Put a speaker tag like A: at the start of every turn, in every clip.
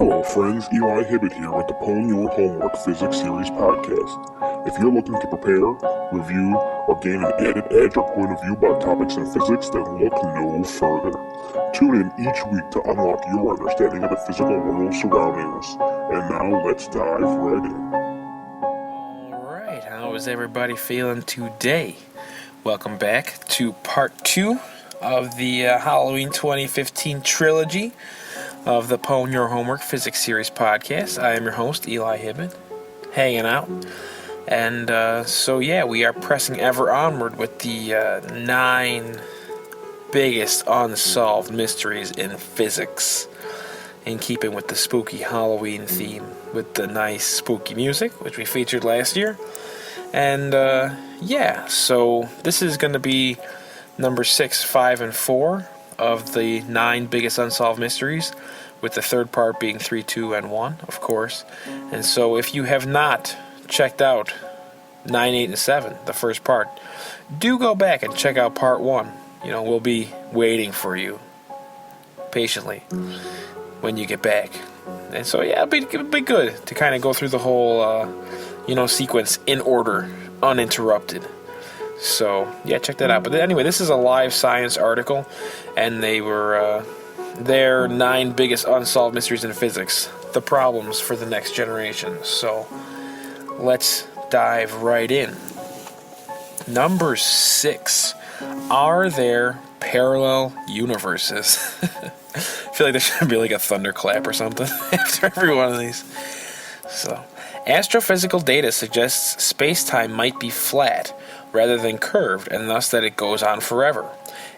A: Hello friends, Eli Hibbett here with the Pwn Your Homework Physics Series podcast. If you're looking to prepare, review, or gain an added edge or point of view about topics in physics, then look no further. Tune in each week to unlock your understanding of the physical world surrounding us. And now let's dive right in.
B: Alright, how is everybody feeling today? Welcome back to part 2 of the Halloween 2015 trilogy of the Pwn Your Homework Physics Series podcast. I am your host, Eli Hibbett, hanging out. And we are pressing ever onward with the 9 biggest unsolved mysteries in physics, in keeping with the spooky Halloween theme, with the nice spooky music, which we featured last year. And so this is going to be number 6, 5, and 4 of the 9 biggest unsolved mysteries, with the third part being 3, 2, and 1, of course. And so if you have not checked out 9, 8, and 7, the first part, do go back and check out part 1. You know, we'll be waiting for you patiently when you get back. And so, it'll be good to kind of go through the whole, sequence in order, uninterrupted. So, check that out. But anyway, this is a live science article, and they were their 9 biggest unsolved mysteries in physics, the problems for the next generation. So, let's dive right in. Number 6. Are there parallel universes? I feel like there should be like a thunderclap or something after every one of these. So, astrophysical data suggests space-time might be flat rather than curved, and thus that it goes on forever.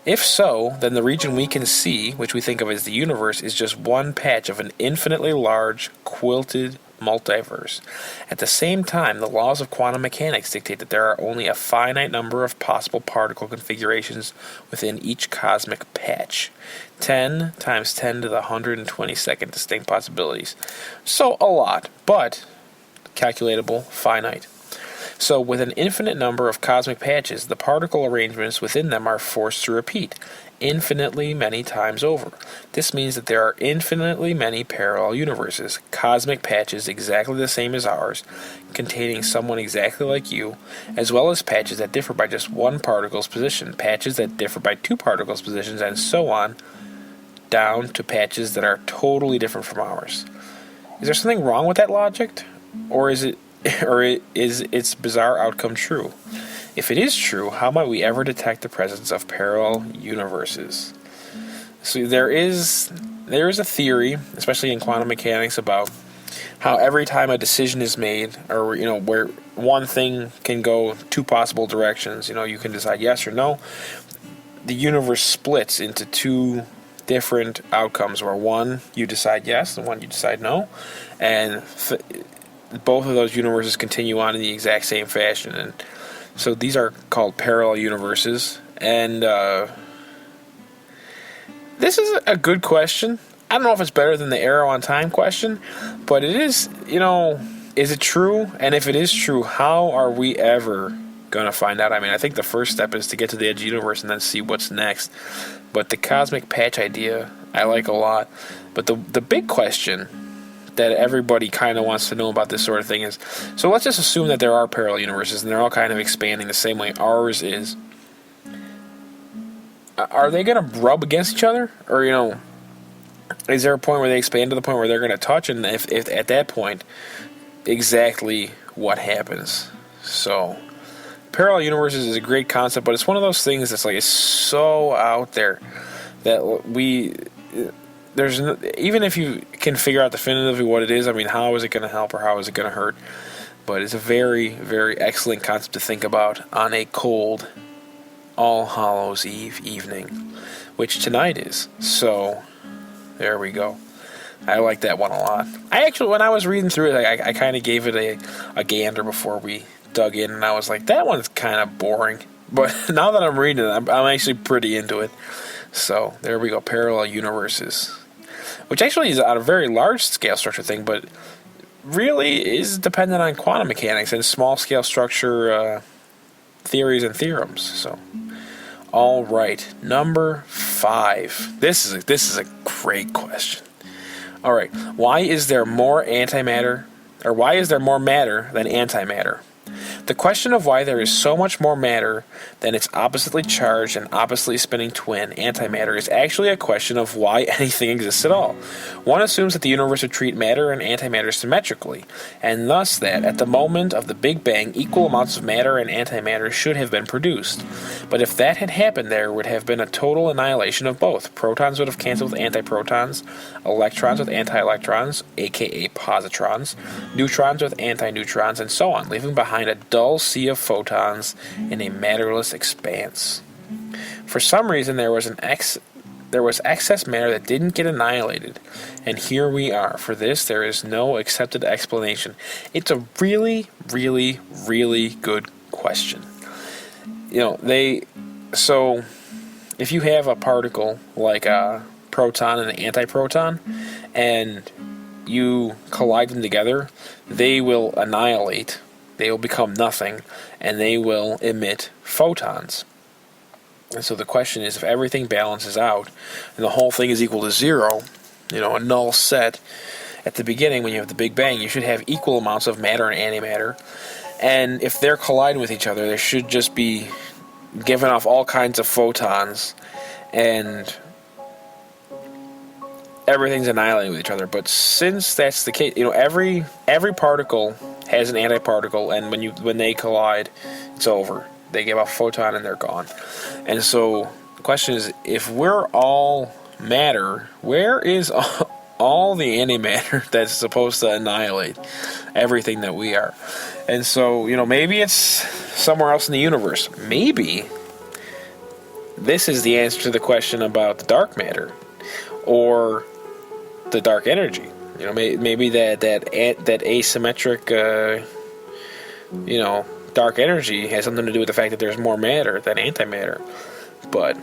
B: If so, then the region we can see, which we think of as the universe, is just one patch of an infinitely large, quilted multiverse. At the same time, the laws of quantum mechanics dictate that there are only a finite number of possible particle configurations within each cosmic patch. 10 times 10 to the 122nd distinct possibilities. So a lot, but calculatable, finite. So with an infinite number of cosmic patches, the particle arrangements within them are forced to repeat infinitely many times over. This means that there are infinitely many parallel universes, cosmic patches exactly the same as ours, containing someone exactly like you, as well as patches that differ by just one particle's position, patches that differ by 2 particles' positions, and so on, down to patches that are totally different from ours. Is there something wrong with that logic? Or is its bizarre outcome true? If it is true, how might we ever detect the presence of parallel universes? So there is a theory, especially in quantum mechanics, about how every time a decision is made, or where one thing can go 2 possible directions, you can decide yes or no, the universe splits into 2 different outcomes, where one you decide yes and one you decide no, and both of those universes continue on in the exact same fashion. And so these are called parallel universes. And this is a good question. I don't know if it's better than the arrow on time question, but it is, is it true? And if it is true, how are we ever going to find out? I mean, I think the first step is to get to the edge of the universe and then see what's next. But the cosmic patch idea, I like a lot. But the big question that everybody kind of wants to know about this sort of thing is, so let's just assume that there are parallel universes and they're all kind of expanding the same way ours is. Are they going to rub against each other? Or, is there a point where they expand to the point where they're going to touch? And if at that point, exactly what happens? So, parallel universes is a great concept, but it's one of those things that's like, it's so out there that even if you can figure out definitively what it is, I mean, how is it going to help or how is it going to hurt? But it's a very, very excellent concept to think about on a cold All Hallows Eve evening, which tonight is. So, there we go. I like that one a lot. When I was reading through it, I kind of gave it a gander before we dug in, and I was like, that one's kind of boring. But now that I'm reading it, I'm actually pretty into it. So, there we go, parallel universes. Which actually is on a very large scale structure thing, but really is dependent on quantum mechanics and small scale structure theories and theorems. So, all right, number 5. This is a great question. All right. Why is there more antimatter, or why is there more matter than antimatter? The question of why there is so much more matter than its oppositely charged and oppositely spinning twin, antimatter, is actually a question of why anything exists at all. One assumes that the universe would treat matter and antimatter symmetrically, and thus that, at the moment of the Big Bang, equal amounts of matter and antimatter should have been produced. But if that had happened, there would have been a total annihilation of both. Protons would have canceled with antiprotons, electrons with antielectrons, aka positrons, neutrons with antineutrons, and so on, leaving behind a dull sea of photons in a matterless expanse. For some reason, there was excess matter that didn't get annihilated, and here we are. For this, there is no accepted explanation. It's a really, really, really good question. So if you have a particle like a proton and an antiproton, and you collide them together, they will annihilate. They will become nothing, and they will emit photons. And so the question is, if everything balances out, and the whole thing is equal to zero, a null set, at the beginning, when you have the Big Bang, you should have equal amounts of matter and antimatter. And if they're colliding with each other, they should just be giving off all kinds of photons, and everything's annihilating with each other. But since that's the case, every particle has an antiparticle, and when they collide, it's over. They give off a photon and they're gone. And so the question is, if we're all matter, where is all the antimatter that's supposed to annihilate everything that we are? And so, maybe it's somewhere else in the universe. Maybe this is the answer to the question about the dark matter or the dark energy. Maybe that asymmetric, dark energy has something to do with the fact that there's more matter than antimatter. But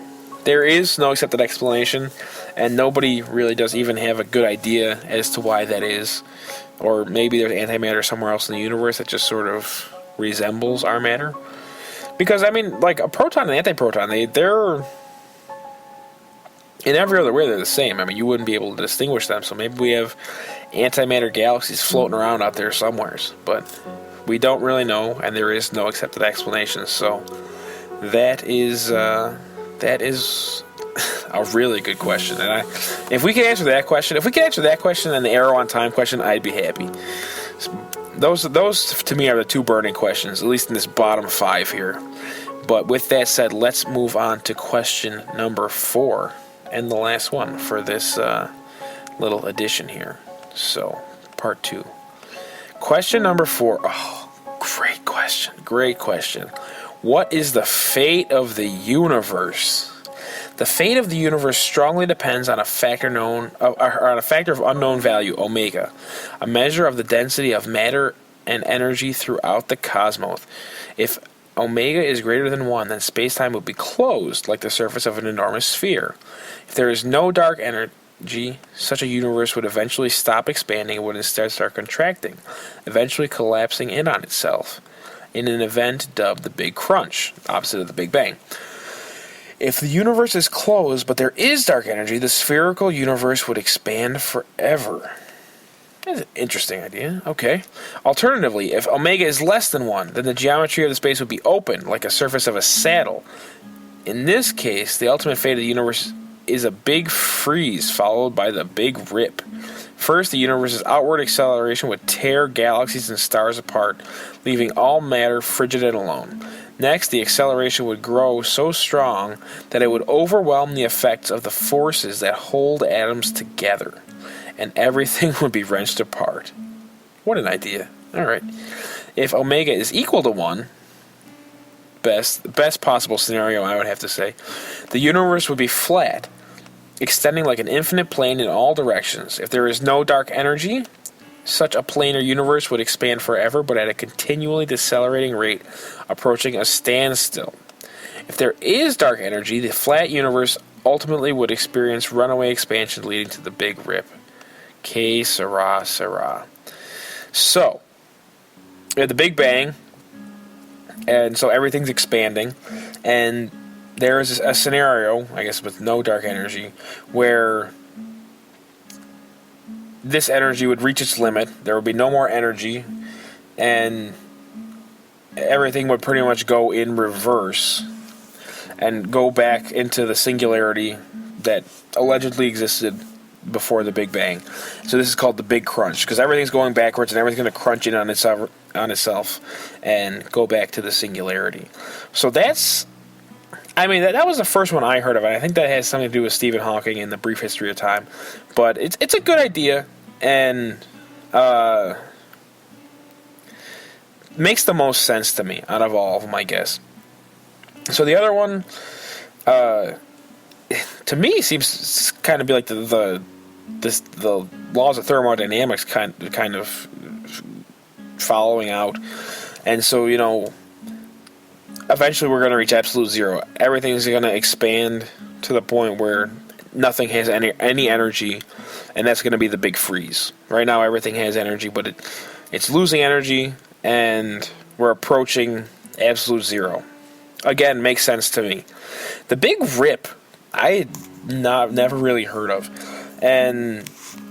B: there is no accepted explanation, and nobody really does even have a good idea as to why that is. Or maybe there's antimatter somewhere else in the universe that just sort of resembles our matter. Because, like a proton and antiproton, they're in every other way they're the same. You wouldn't be able to distinguish them. So maybe we have antimatter galaxies floating around out there somewheres. But we don't really know, and there is no accepted explanation. So that is a really good question. And if we could answer that question, and the arrow on time question, I'd be happy. Those to me are the two burning questions, at least in this bottom 5 here. But with that said, let's move on to question number 4, and the last one for this little edition here. So, part 2. Question number 4. Oh, great question. What is the fate of the universe? The fate of the universe strongly depends on a factor of unknown value, omega, a measure of the density of matter and energy throughout the cosmos. If omega is greater than 1, then spacetime would be closed like the surface of an enormous sphere. If there is no dark energy, such a universe would eventually stop expanding and would instead start contracting, eventually collapsing in on itself, in an event dubbed the Big Crunch, opposite of the Big Bang. If the universe is closed, but there is dark energy, the spherical universe would expand forever. That's an interesting idea. Okay. Alternatively, if omega is less than 1, then the geometry of the space would be open, like a surface of a saddle. In this case, the ultimate fate of the universe is a big freeze, followed by the big rip. First, the universe's outward acceleration would tear galaxies and stars apart, leaving all matter frigid and alone. Next, the acceleration would grow so strong that it would overwhelm the effects of the forces that hold atoms together, and everything would be wrenched apart. What an idea. Alright. If omega is equal to 1, best possible scenario, I would have to say, the universe would be flat, extending like an infinite plane in all directions. If there is no dark energy, such a planar universe would expand forever, but at a continually decelerating rate, approaching a standstill. If there is dark energy, the flat universe ultimately would experience runaway expansion, leading to the big rip. Que sera, sera. So, we had the Big Bang, and so everything's expanding, and there is a scenario, I guess with no dark energy, where this energy would reach its limit. There would be no more energy, and everything would pretty much go in reverse and go back into the singularity that allegedly existed before the Big Bang. So this is called the Big Crunch, because everything's going backwards and everything's going to crunch in on itself and go back to the singularity. So that's, I mean, that was the first one I heard of, and I think that has something to do with Stephen Hawking and the brief history of time. But it's a good idea, and makes the most sense to me out of all of them, I guess. So the other one, to me, seems to kind of be like the laws of thermodynamics kind of following out, and so eventually we're going to reach absolute zero. Everything's going to expand to the point where nothing has any energy, and that's going to be the big freeze. Right now, everything has energy, but it's losing energy, and we're approaching absolute zero. Again, makes sense to me. The Big Rip, I had never really heard of, and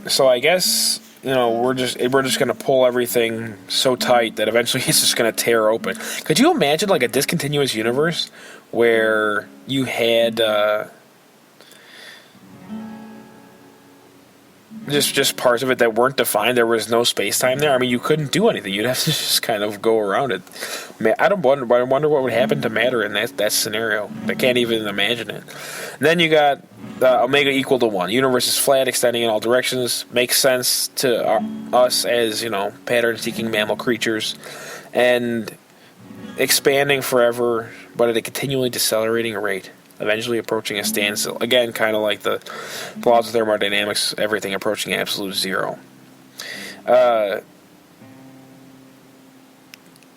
B: so I guess we're just gonna pull everything so tight that eventually it's just gonna tear open. Could you imagine like a discontinuous universe where you had just parts of it that weren't defined? There was no space-time there. I mean, you couldn't do anything. You'd have to just kind of go around it. I wonder what would happen to matter in that scenario. I can't even imagine it. And then you got omega equal to 1. Universe is flat, extending in all directions. Makes sense to us as, pattern-seeking mammal creatures. And expanding forever, but at a continually decelerating rate, eventually approaching a standstill. Again, kind of like the laws of thermodynamics, everything approaching absolute zero.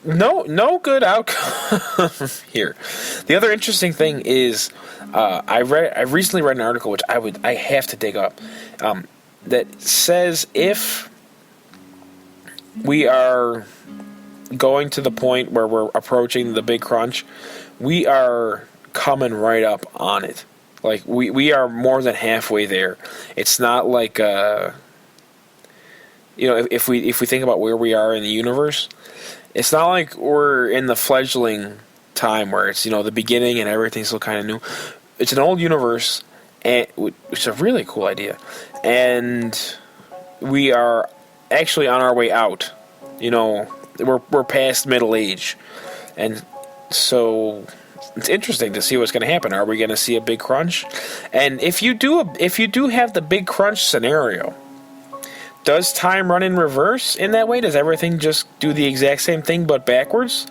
B: No good outcome here. The other interesting thing is, I recently read an article which I have to dig up, that says if we are going to the point where we're approaching the Big Crunch, we are coming right up on it. Like we are more than halfway there. It's not like if we think about where we are in the universe, it's not like we're in the fledgling time where it's the beginning and everything's still kind of new. It's an old universe, and which is a really cool idea, and we are actually on our way out. We're past middle age, and so it's interesting to see what's going to happen. Are we going to see a big crunch? And if you do have the big crunch scenario, does time run in reverse in that way? Does everything just do the exact same thing but backwards?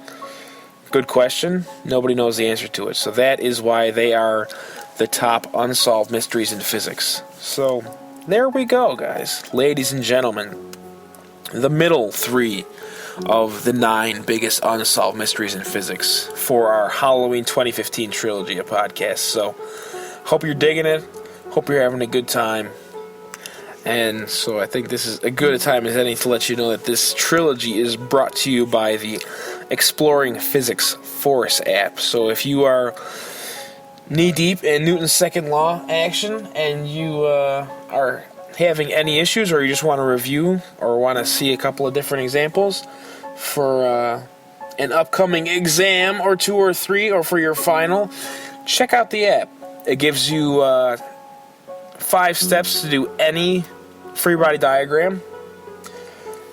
B: Good question. Nobody knows the answer to it. So that is why they are the top unsolved mysteries in physics. So there we go, guys. Ladies and gentlemen, the middle 3 of the 9 biggest unsolved mysteries in physics for our Halloween 2015 trilogy of podcasts. So, hope you're digging it. Hope you're having a good time. And so I think this is as good a time as any to let you know that this trilogy is brought to you by the Exploring Physics Force app. So if you are knee-deep in Newton's second law action and you are having any issues, or you just want to review or want to see a couple of different examples for an upcoming exam or 2 or 3 or for your final, check out the app. It gives you 5 steps to do any free body diagram.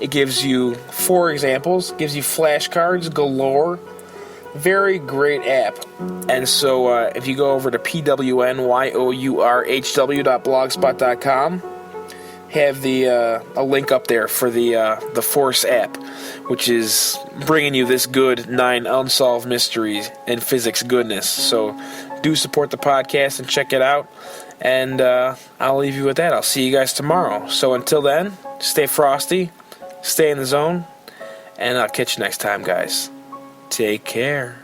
B: It gives you 4 examples, gives you flashcards galore. Very great app. And so if you go over to pwnyOurhw.blogspot.com, have a link up there for the Force app, which is bringing you this good 9 unsolved mysteries and physics goodness. So do support the podcast and check it out. And I'll leave you with that. I'll see you guys tomorrow. So until then, stay frosty, stay in the zone, and I'll catch you next time, guys. Take care.